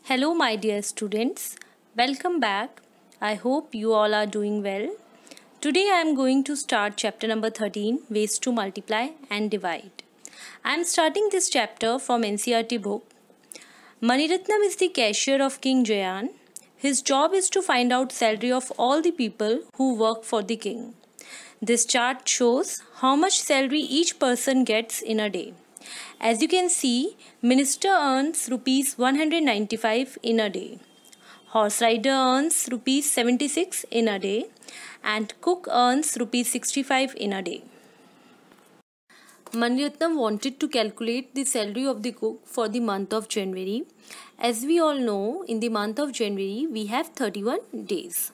Hello, my dear students. Welcome back. I hope you all are doing well. Today I am going to start chapter number 13, Ways to Multiply and Divide. I am starting this chapter from NCERT book. Maniratnam is the cashier of King Jayan. His job is to find out salary of all the people who work for the king. This chart shows how much salary each person gets in a day. As you can see, minister earns rupees 195 in a day. Horse rider earns rupees 76 in a day and cook earns rupees 65 in a day. Maniratnam wanted to calculate the salary of the cook for the month of January. As we all know, in the month of January we have 31 days.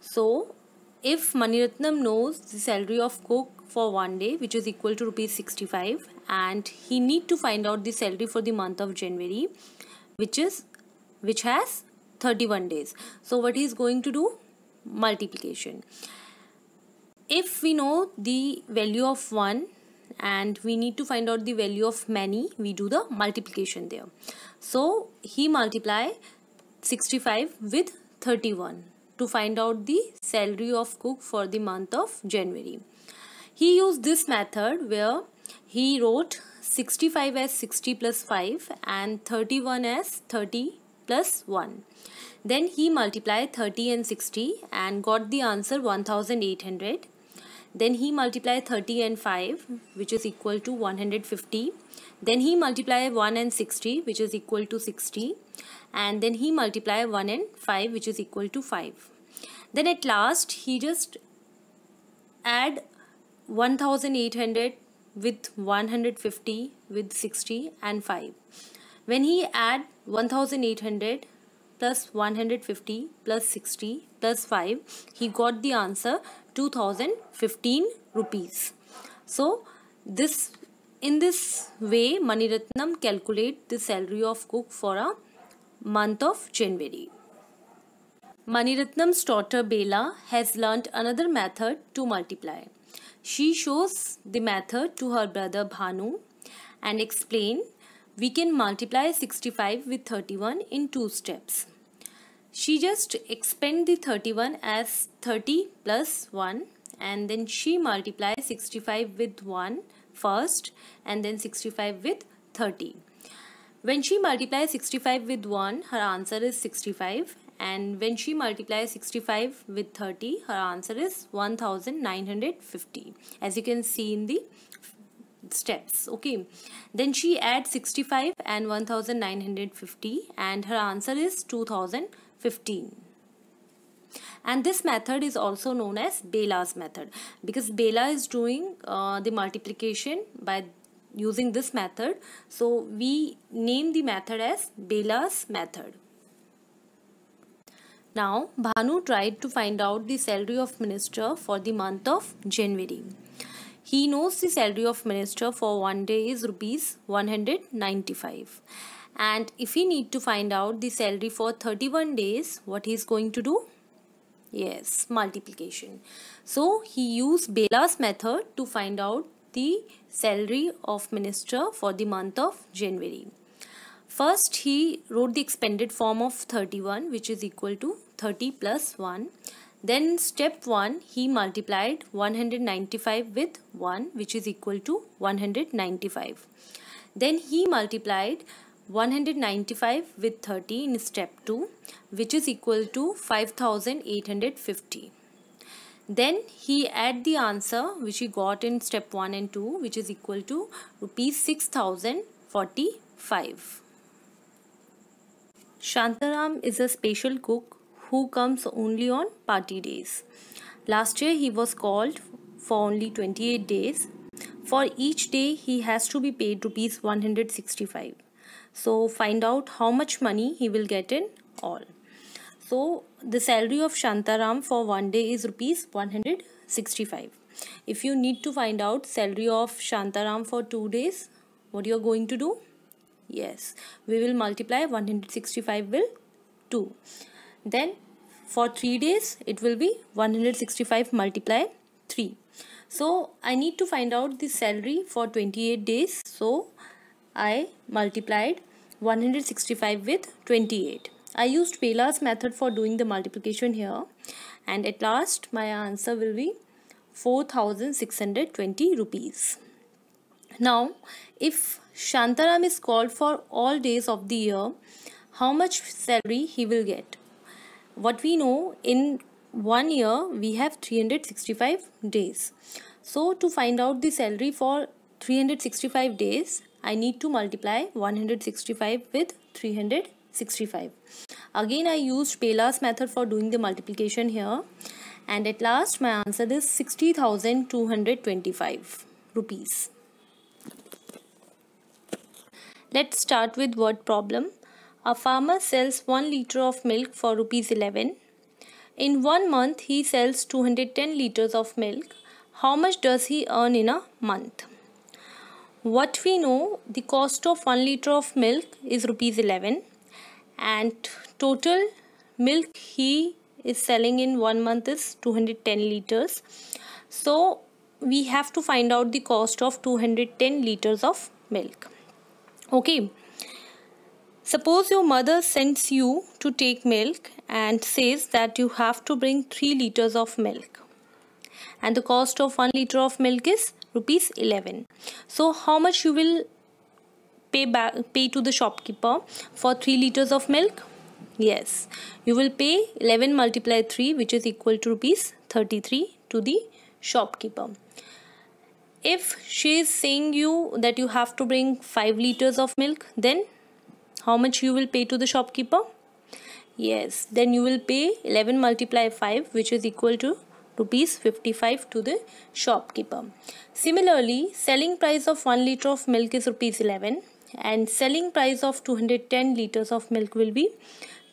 So, if Maniratnam knows the salary of cook for one day, which is equal to rupees 65, and he need to find out the salary for the month of January, which has 31 days. So what he is going to do? Multiplication. If we know the value of 1 and we need to find out the value of many, we do the multiplication there. So he multiply 65 with 31 to find out the salary of cook for the month of January. He used this method where he wrote 65 as 60 plus 5 and 31 as 30 plus 1. Then he multiplied 30 and 60 and got the answer 1800. Then he multiplied 30 and 5, which is equal to 150. Then he multiplied 1 and 60, which is equal to 60. And then he multiplied 1 and 5, which is equal to 5. Then at last he just add 1800 with 150 with 60 and 5. When he add 1800 plus 150 plus 60 plus 5, he got the answer 2015 rupees. So in this way Maniratnam calculate the salary of cook for a month of January. Maniratnam's daughter Bela has learnt another method to multiply. She shows the method to her brother Bhanu and explain we can multiply 65 with 31 in 2 steps. She just expand the 31 as 30 plus 1 and then she multiplies 65 with 1 first and then 65 with 30. When she multiplies 65 with 1, her answer is 65. And when she multiplies 65 with 30, her answer is 1950, as you can see in the steps. Okay, then she adds 65 and 1950 and her answer is 2015. And this method is also known as Bela's method because Bela is doing the multiplication by using this method. So we name the method as Bela's method. Now, Bhanu tried to find out the salary of minister for the month of January. He knows the salary of minister for one day is rupees 195. And if he need to find out the salary for 31 days, what he is going to do? Yes, multiplication. So, he used Bela's method to find out the salary of minister for the month of January. First, he wrote the expanded form of 31, which is equal to 30 plus 1. Then step 1, he multiplied 195 with 1, which is equal to 195. Then he multiplied 195 with 30 in step 2, which is equal to 5850. Then he add the answer which he got in step 1 and 2, which is equal to rupees 6045. Shantaram is a special cook who comes only on party days. Last year he was called for only 28 days. For each day he has to be paid rupees 165. So find out how much money he will get in all. So the salary of Shantaram for one day is rupees 165. If you need to find out salary of Shantaram for 2 days, what you are going to do? Yes, we will multiply 165 with 2. Then for 3 days it will be 165 multiply 3. So I need to find out the salary for 28 days. So I multiplied 165 with 28. I used Pela's method for doing the multiplication here, and at last my answer will be 4,620 rupees. Now, if Shantaram is called for all days of the year, how much salary he will get? What we know, in 1 year we have 365 days. So to find out the salary for 365 days, I need to multiply 165 with 365. Again, I used Pela's method for doing the multiplication here, and at last my answer is 60,225 rupees. Let's start with word problem. A farmer sells 1 liter of milk for rupees 11. In 1 month, he sells 210 liters of milk. How much does he earn in a month? What we know, the cost of 1 liter of milk is rupees 11, and total milk he is selling in 1 month is 210 liters. So we have to find out the cost of 210 liters of milk. Okay. Suppose your mother sends you to take milk and says that you have to bring 3 liters of milk, and the cost of 1 liter of milk is rupees 11. So how much you will pay to the shopkeeper for 3 liters of milk? Yes, you will pay 11 multiplied 3, which is equal to rupees 33 to the shopkeeper. If she is saying you that you have to bring 5 liters of milk, then how much you will pay to the shopkeeper? Yes, then you will pay 11 multiplied 5, which is equal to rupees 55 to the shopkeeper. Similarly, selling price of 1 liter of milk is rupees 11, and selling price of 210 liters of milk will be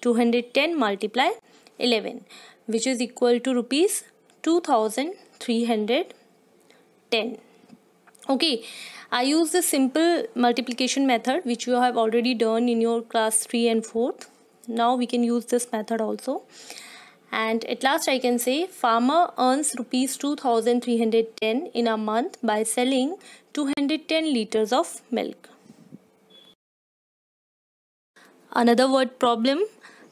210 multiplied 11, which is equal to rupees 2,310. Okay, I use the simple multiplication method which you have already done in your class 3 and 4th. Now we can use this method also. And at last I can say farmer earns rupees 2,310 in a month by selling 210 liters of milk. Another word problem.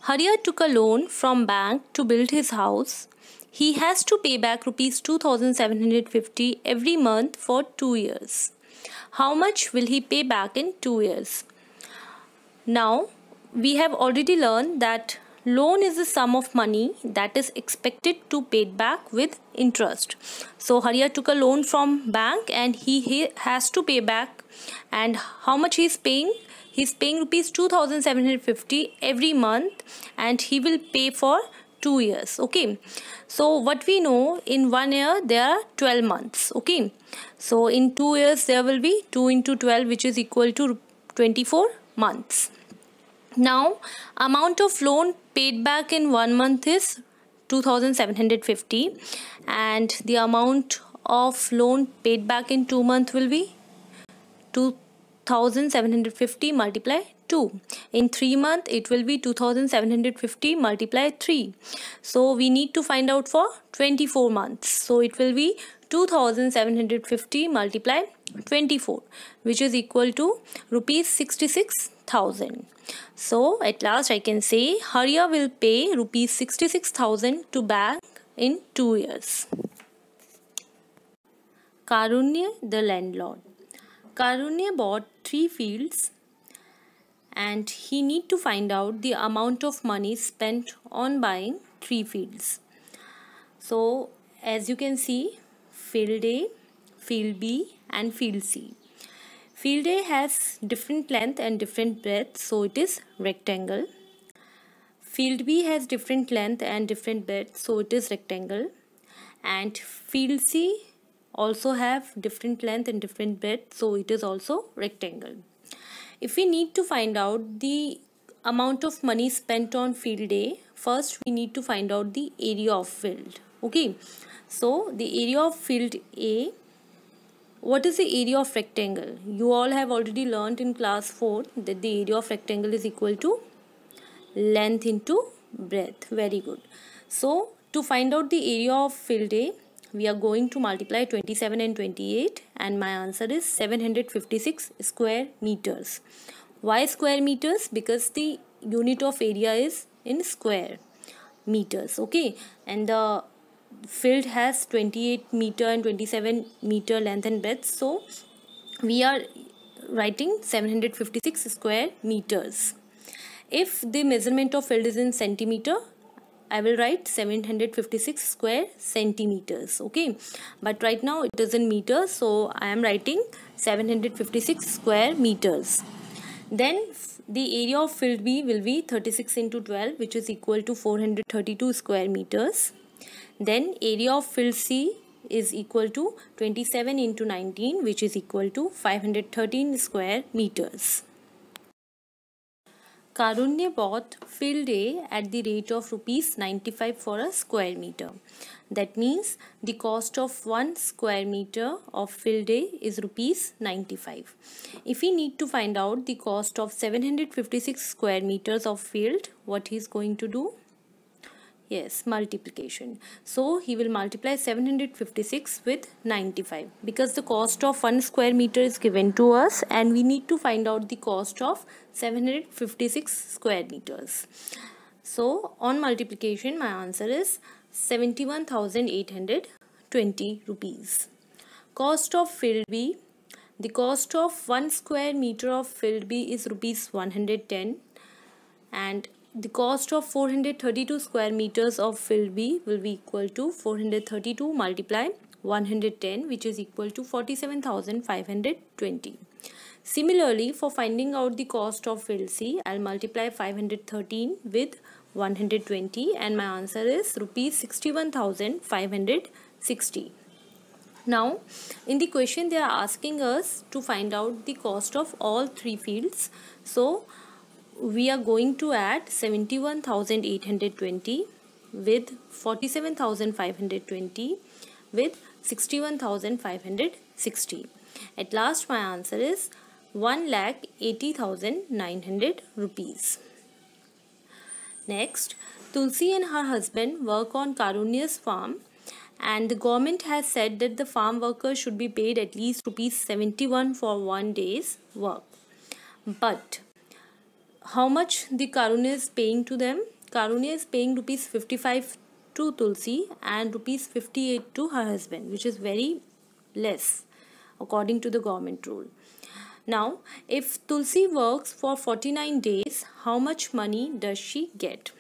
Hariya took a loan from bank to build his house. He has to pay back rupees 2,750 every month for 2 years. How much will he pay back in 2 years? Now, we have already learned that loan is the sum of money that is expected to pay back with interest. So, Hariya took a loan from bank and he has to pay back. And how much he is paying? He is paying rupees 2,750 every month, and he will pay for 2 years. Okay, so what we know, in 1 year there are 12 months. Okay, so in 2 years there will be 2 into 12, which is equal to 24 months. Now, amount of loan paid back in 1 month is 2,750, and the amount of loan paid back in 2 months will be 2,750 multiplied 2. In 3 months it will be 2,750 multiplied 3. So we need to find out for 24 months. So it will be 2,750 multiplied 24, which is equal to rupees 66,000. So at last I can say Hariya will pay rupees 66,000 to bank in 2 years. Karunya the landlord. Karunya bought 3 fields, and he need to find out the amount of money spent on buying 3 fields. So as you can see, field A, field B and field C. Field A has different length and different breadth, so it is rectangle. Field B has different length and different breadth, so it is rectangle. And field C also have different length and different breadth, so it is also rectangle. If we need to find out the amount of money spent on field A, first we need to find out the area of field. Okay, so the area of field A, what is the area of rectangle? You all have already learned in class 4 that the area of rectangle is equal to length into breadth. Very good. So to find out the area of field A, we are going to multiply 27 and 28, and my answer is 756 square meters. Why square meters? Because the unit of area is in square meters. Okay, and the field has 28 meter and 27 meter length and breadth, so we are writing 756 square meters. If the measurement of field is in centimeter, I will write 756 square centimeters. Okay, but right now it is in meters, so I am writing 756 square meters. Then the area of field B will be 36 into 12, which is equal to 432 square meters. Then area of field C is equal to 27 into 19, which is equal to 513 square meters. Karunya bought field A at the rate of rupees 95 for a square meter. That means the cost of 1 square meter of field A is rupees 95. If we need to find out the cost of 756 square meters of field, what he is going to do? Yes, multiplication. So he will multiply 756 with 95 because the cost of 1 square meter is given to us and we need to find out the cost of 756 square meters. So on multiplication, my answer is 71,820 rupees. Cost of field B. The cost of 1 square meter of field B is rupees 110, and the cost of 432 square meters of field B will be equal to 432 multiply 110, which is equal to 47,520. Similarly, for finding out the cost of field C, I'll multiply 513 with 120 and my answer is rupees 61,560. Now, in the question they are asking us to find out the cost of all three fields. So, we are going to add 71,820 with 47,520 with 61,560. At last my answer is 1,80,900 rupees. Next, Tulsi and her husband work on Karunya's farm and the government has said that the farm workers should be paid at least rupees 71 for 1 day's work. But how much the Karunya is paying to them? Karunya is paying rupees 55 to Tulsi and rupees 58 to her husband, which is very less according to the government rule. Now, if Tulsi works for 49 days, how much money does she get?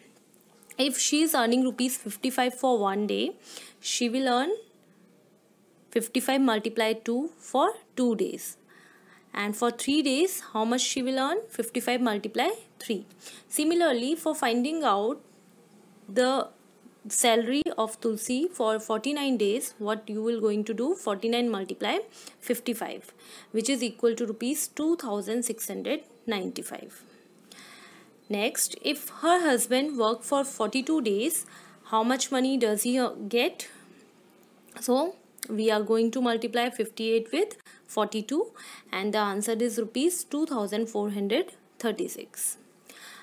If she is earning rupees 55 for 1 day, she will earn 55 multiplied 2 for 2 days. And for 3 days, how much she will earn? 55 multiply 3. Similarly, for finding out the salary of Tulsi for 49 days, what you will going to do? 49 multiply 55, which is equal to rupees 2,695. Next, if her husband work for 42 days, how much money does he get? So, we are going to multiply 58 with 42 and the answer is rupees 2,436.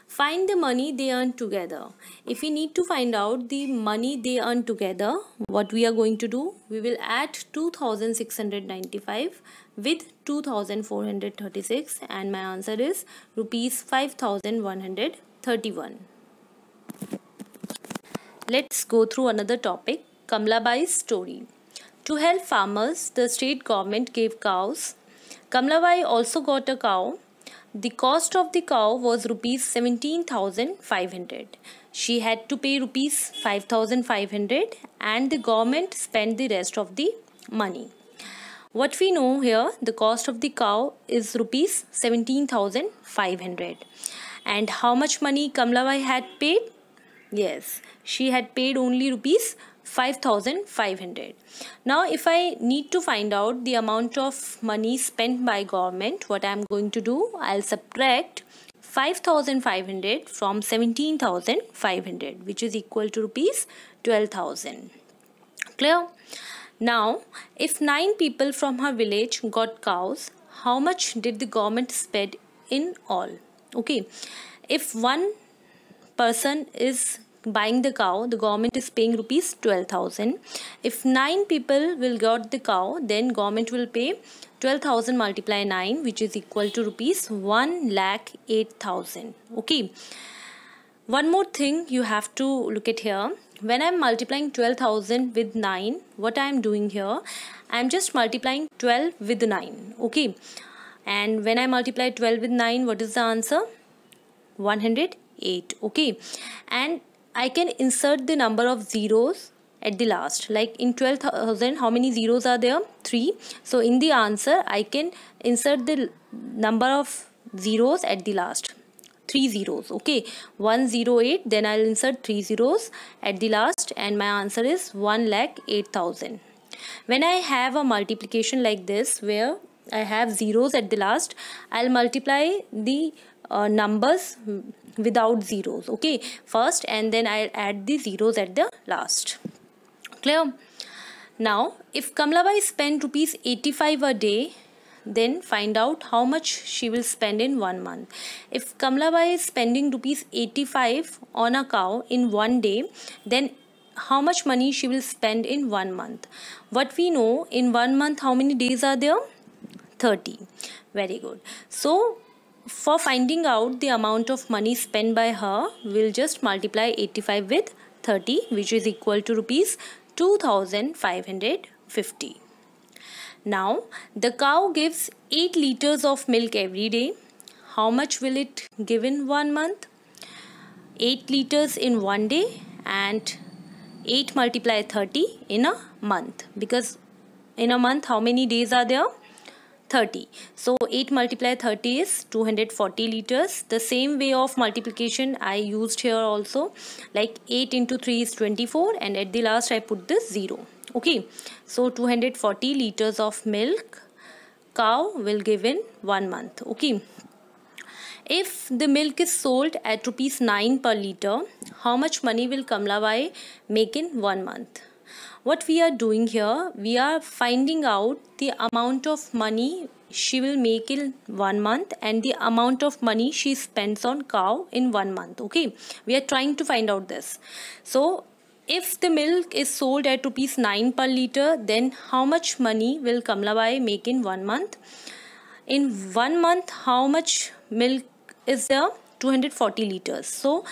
Find the money they earn together. If we need to find out the money they earn together, what we are going to do? We will add 2,695 with 2,436 and my answer is rupees 5,131. Let's go through another topic, Kamlabai's story. To help farmers, the state government gave cows. Kamlabai also got a cow. The cost of the cow was rupees 17,500. She had to pay rupees 5,500 and the government spent the rest of the money. What we know here, the cost of the cow is rupees 17,500. And how much money Kamlabai had paid? Yes, she had paid only rupees 5,500. Now, if I need to find out the amount of money spent by government, what I am going to do? I'll subtract 5,500 from 17,500, which is equal to rupees 12,000. Clear? Now, if 9 people from her village got cows, how much did the government spend in all? Okay, if one person is buying the cow, the government is paying rupees 12,000. If 9 people will got the cow, then government will pay 12,000 multiply 9, which is equal to rupees 1,08,000. Okay. One more thing you have to look at here. When I am multiplying 12,000 with 9, what I am doing here, I am just multiplying 12 with 9. Okay. And when I multiply 12 with 9, what is the answer? 108. Okay. And I can insert the number of zeros at the last. Like in 12,000, how many zeros are there? 3. So in the answer, I can insert the number of zeros at the last. 3 zeros. Okay. 108. Then I'll insert 3 zeros at the last, and my answer is 1,08,000. When I have a multiplication like this, where I have zeros at the last, I'll multiply the numbers without zeros. Okay. First, and then I'll add the zeros at the last. Clear? Now, if Kamlabai spent rupees 85 a day, then find out how much she will spend in 1 month. If Kamlabai is spending rupees 85 on a cow in 1 day, then how much money she will spend in 1 month? What we know, in 1 month, how many days are there? 30. Very good. So, for finding out the amount of money spent by her, we'll just multiply 85 with 30, which is equal to rupees 2,550. Now, the cow gives 8 liters of milk every day. How much will it give in 1 month? 8 liters in 1 day, and 8 multiply 30 in a month. Because in a month, how many days are there? 30. So 8 multiply 30 is 240 liters. The same way of multiplication I used here also. Like 8 into 3 is 24, and at the last I put this 0. Okay. So 240 liters of milk cow will give in 1 month. Okay. If the milk is sold at rupees 9 per liter, how much money will Kamlabai make in 1 month? What we are doing here, we are finding out the amount of money she will make in 1 month and the amount of money she spends on cow in 1 month. Okay, we are trying to find out this. So, if the milk is sold at rupees 9 per liter, then how much money will Kamlabai make in 1 month? In 1 month, how much milk is there? 240 liters. So,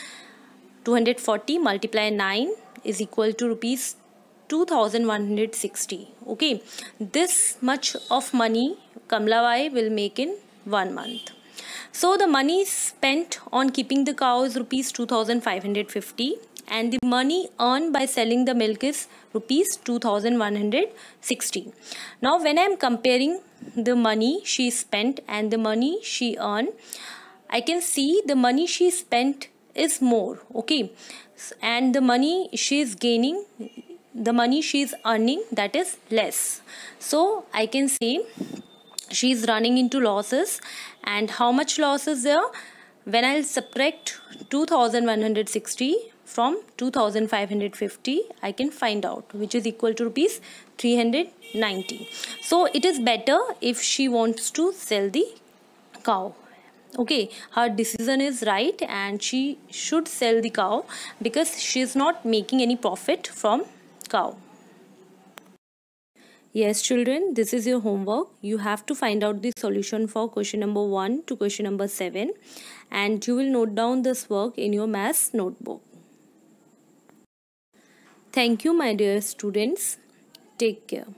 240 multiply 9 is equal to rupees 2,160. Okay, this much of money Kamlabai will make in 1 month. So the money spent on keeping the cow is rupees 2,550, and the money earned by selling the milk is rupees 2,160. Now when I am comparing the money she spent and the money she earned, I can see the money she spent is more. Okay, and the money she is gaining, the money she is earning, that is less. So I can say she is running into losses. And how much loss is there? When I'll subtract 2,160 from 2,550, I can find out, which is equal to rupees 390. So it is better if she wants to sell the cow. Okay, her decision is right and she should sell the cow because she is not making any profit from cow. Yes children, this is your homework. You have to find out the solution for question number 1 to question number 7, and you will note down this work in your maths notebook. Thank you my dear students. Take care.